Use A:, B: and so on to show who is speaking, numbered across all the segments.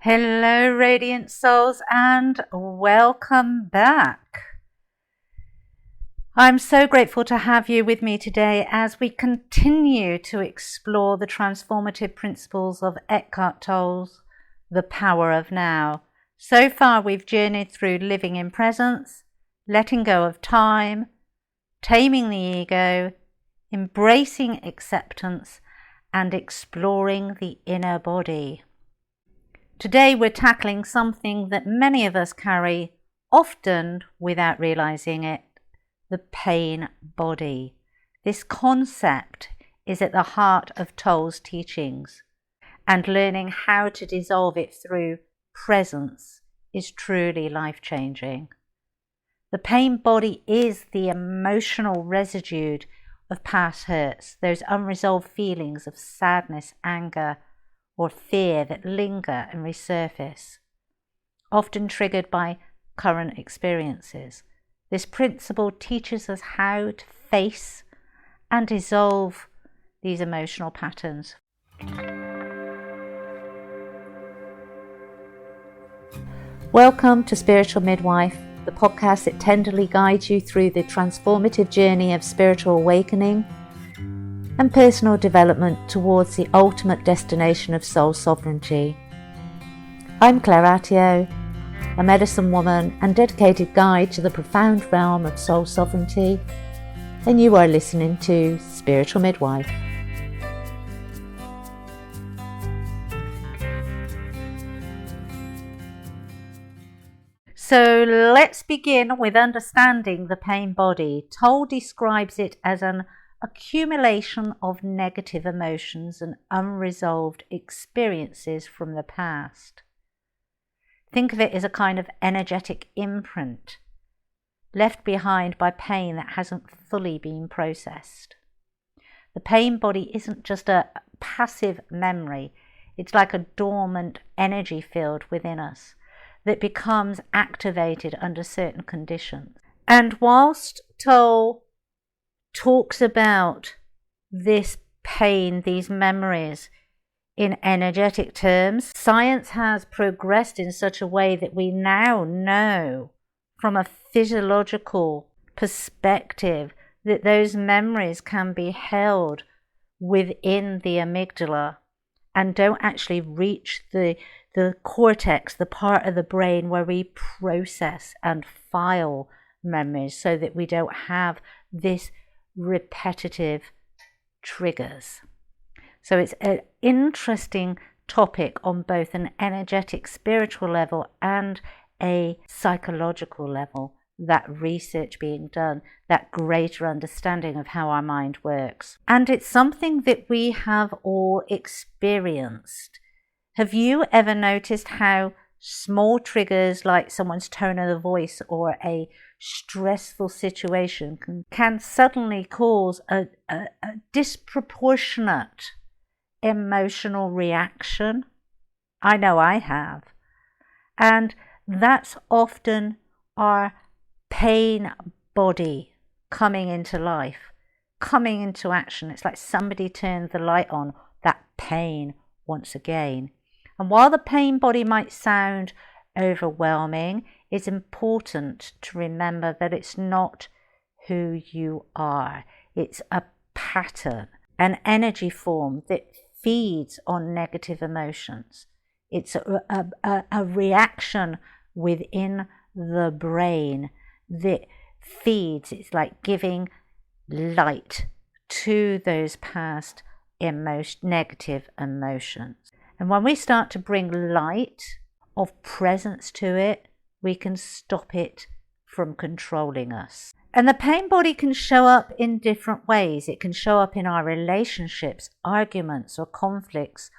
A: Hello, radiant souls, and welcome back. I'm so grateful to have you with me today as we continue to explore the transformative principles of Eckhart Tolle's The Power of Now. So far, we've journeyed through living in presence, letting go of time, taming the ego, embracing acceptance, and exploring the inner body. Today we're tackling something that many of us carry, often without realizing it, the pain body. This concept is at the heart of Tolle's teachings, and learning how to dissolve it through presence is truly life-changing. The pain body is the emotional residue of past hurts, those unresolved feelings of sadness, anger, or fear that linger and resurface, often triggered by current experiences. This principle teaches us how to face and dissolve these emotional patterns. Welcome to Spiritual Midwife, the podcast that tenderly guides you through the transformative journey of spiritual awakening and personal development towards the ultimate destination of soul sovereignty. I'm Claire Attio, a medicine woman and dedicated guide to the profound realm of soul sovereignty, and you are listening to Spiritual Midwife. So let's begin with understanding the pain body. Tolle describes it as an accumulation of negative emotions and unresolved experiences from the past. Think of it as a kind of energetic imprint left behind by pain that hasn't fully been processed. The pain body isn't just a passive memory, it's like a dormant energy field within us that becomes activated under certain conditions. And whilst Tolle talks about this pain, these memories, in energetic terms, science has progressed in such a way that we now know from a physiological perspective that those memories can be held within the amygdala and don't actually reach the cortex, the part of the brain where we process and file memories, so that we don't have this repetitive triggers. So it's an interesting topic on both an energetic spiritual level and a psychological level, that research being done, that greater understanding of how our mind works. And it's something that we have all experienced. Have you ever noticed how small triggers like someone's tone of the voice or a stressful situation can suddenly cause a disproportionate emotional reaction? I know I have. And that's often our pain body coming into life, coming into action. It's like somebody turned the light on that pain once again. And while the pain body might sound overwhelming, it's important to remember that it's not who you are. It's a pattern, an energy form that feeds on negative emotions. It's a reaction within the brain that feeds. It's like giving light to those past negative emotions. And when we start to bring light of presence to it, we can stop it from controlling us. And the pain body can show up in different ways. It can show up in our relationships. Arguments or conflicts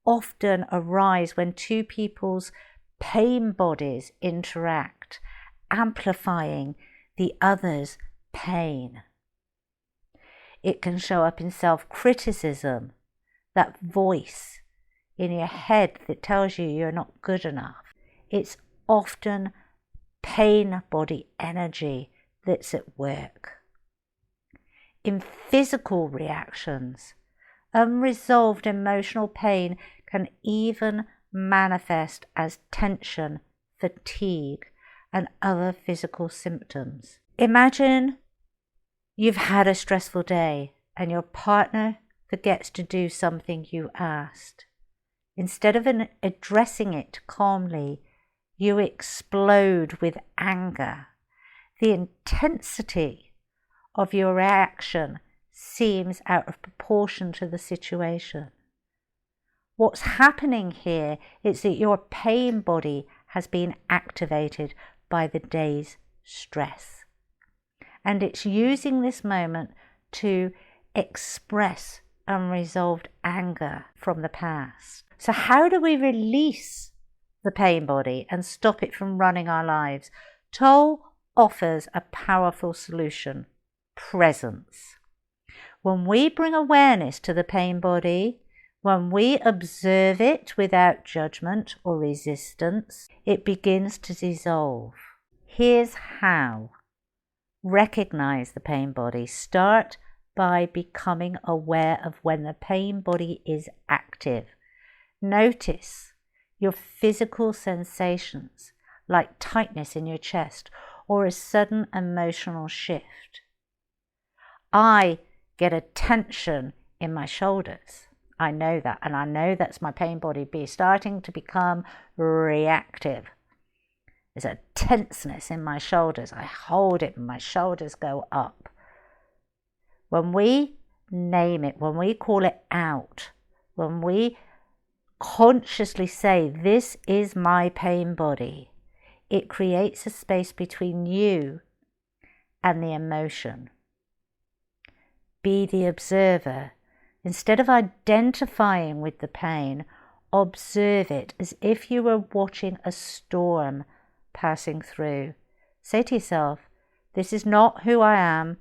A: often arise when two people's pain bodies interact, amplifying the other's pain. It can show up in self-criticism, that voice in your head that tells you you're not good enough. It's often pain body energy that's at work. In physical reactions, unresolved emotional pain can even manifest as tension, fatigue, and other physical symptoms. Imagine you've had a stressful day and your partner forgets to do something you asked. Instead of addressing it calmly, you explode with anger. The intensity of your reaction seems out of proportion to the situation. What's happening here is that your pain body has been activated by the day's stress. And it's using this moment to express unresolved anger from the past. So how do we release the pain body and stop it from running our lives? Tolle offers a powerful solution: presence. When we bring awareness to the pain body, when we observe it without judgment or resistance, it begins to dissolve. Here's how. Recognize the pain body. Start by becoming aware of when the pain body is active. Notice your physical sensations, like tightness in your chest or a sudden emotional shift. I get a tension in my shoulders. I know that, and I know that's my pain body starting to become reactive. There's a tenseness in my shoulders. I hold it and my shoulders go up. When we name it, when we call it out, when we consciously say, this is my pain body, it creates a space between you and the emotion. Be the observer. Instead of identifying with the pain, observe it as if you were watching a storm passing through. Say to yourself, this is not who I am.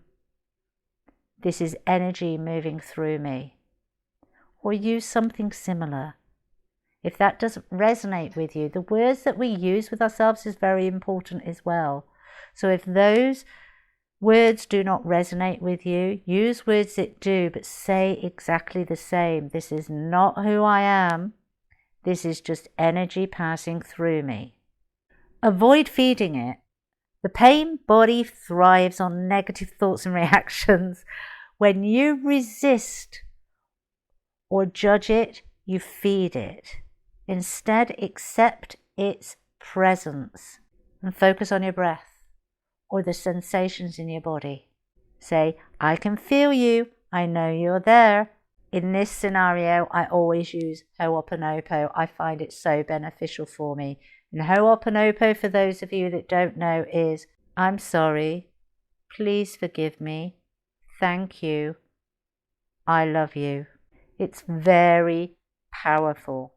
A: This is energy moving through me. Or use something similar. If that doesn't resonate with you, the words that we use with ourselves is very important as well. So if those words do not resonate with you, use words that do, but say exactly the same. This is not who I am. This is just energy passing through me. Avoid feeding it. The pain body thrives on negative thoughts and reactions. When you resist or judge it, you feed it. Instead, accept its presence and focus on your breath or the sensations in your body. Say, I can feel you. I know you're there. In this scenario, I always use Ho'oponopono. I find it so beneficial for me. And Ho'oponopono, for those of you that don't know, is I'm sorry. Please forgive me. Thank you. I love you. It's very powerful.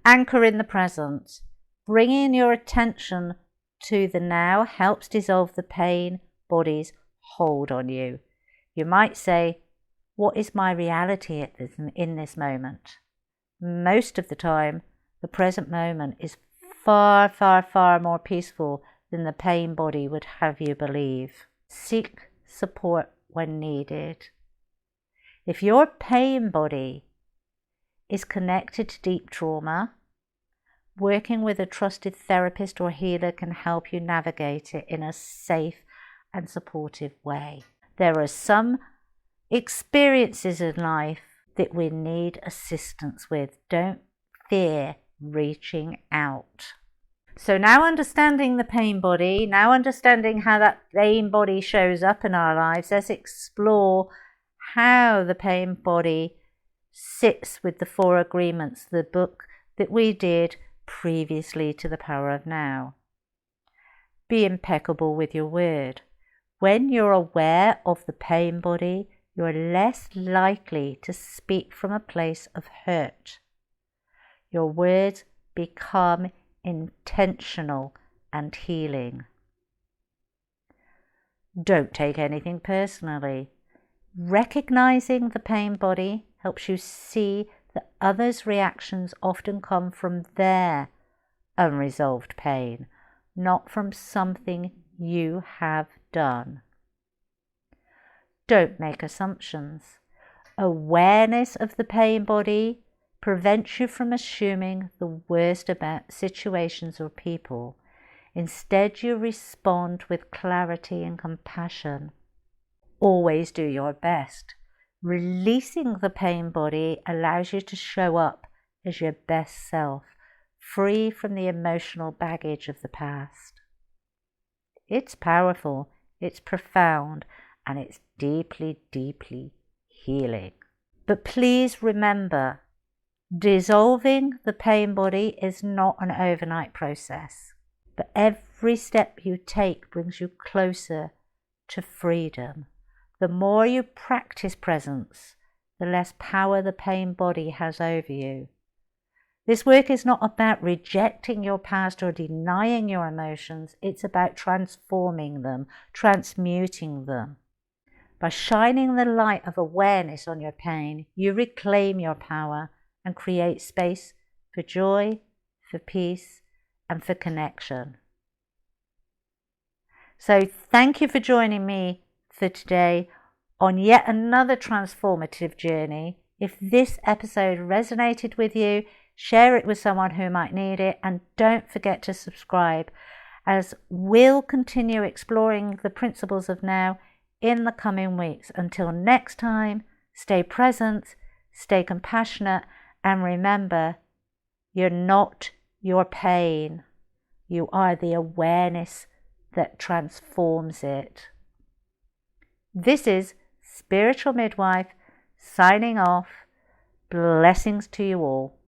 A: Anchor in the present. Bringing your attention to the now helps dissolve the pain body's hold on you. You might say, what is my reality in this moment? Most of the time, the present moment is far, far, far more peaceful than the pain body would have you believe. Seek support when needed. If your pain body is connected to deep trauma, working with a trusted therapist or healer can help you navigate it in a safe and supportive way. There are some experiences in life that we need assistance with. Don't fear reaching out. So now understanding the pain body, now understanding how that pain body shows up in our lives, let's explore how the pain body sits with the 4 agreements, the book that we did previously to the Power of Now. Be impeccable with your word. When you're aware of the pain body, you're less likely to speak from a place of hurt. Your words become intentional and healing. Don't take anything personally. Recognizing the pain body helps you see that others' reactions often come from their unresolved pain, not from something you have done. Don't make assumptions. Awareness of the pain body prevents you from assuming the worst about situations or people. Instead, you respond with clarity and compassion. Always do your best. Releasing the pain body allows you to show up as your best self, free from the emotional baggage of the past. It's powerful, it's profound, and it's deeply, deeply healing. But please remember, dissolving the pain body is not an overnight process, but every step you take brings you closer to freedom. The more you practice presence, the less power the pain body has over you. This work is not about rejecting your past or denying your emotions. It's about transforming them, transmuting them. By shining the light of awareness on your pain, you reclaim your power and create space for joy, for peace, and for connection. So thank you for joining me for today on yet another transformative journey. If this episode resonated with you, share it with someone who might need it, and don't forget to subscribe, as we'll continue exploring the principles of now in the coming weeks. Until next time, stay present, stay compassionate, and remember, you're not your pain. You are the awareness that transforms it. This is Spiritual Midwife signing off. Blessings to you all.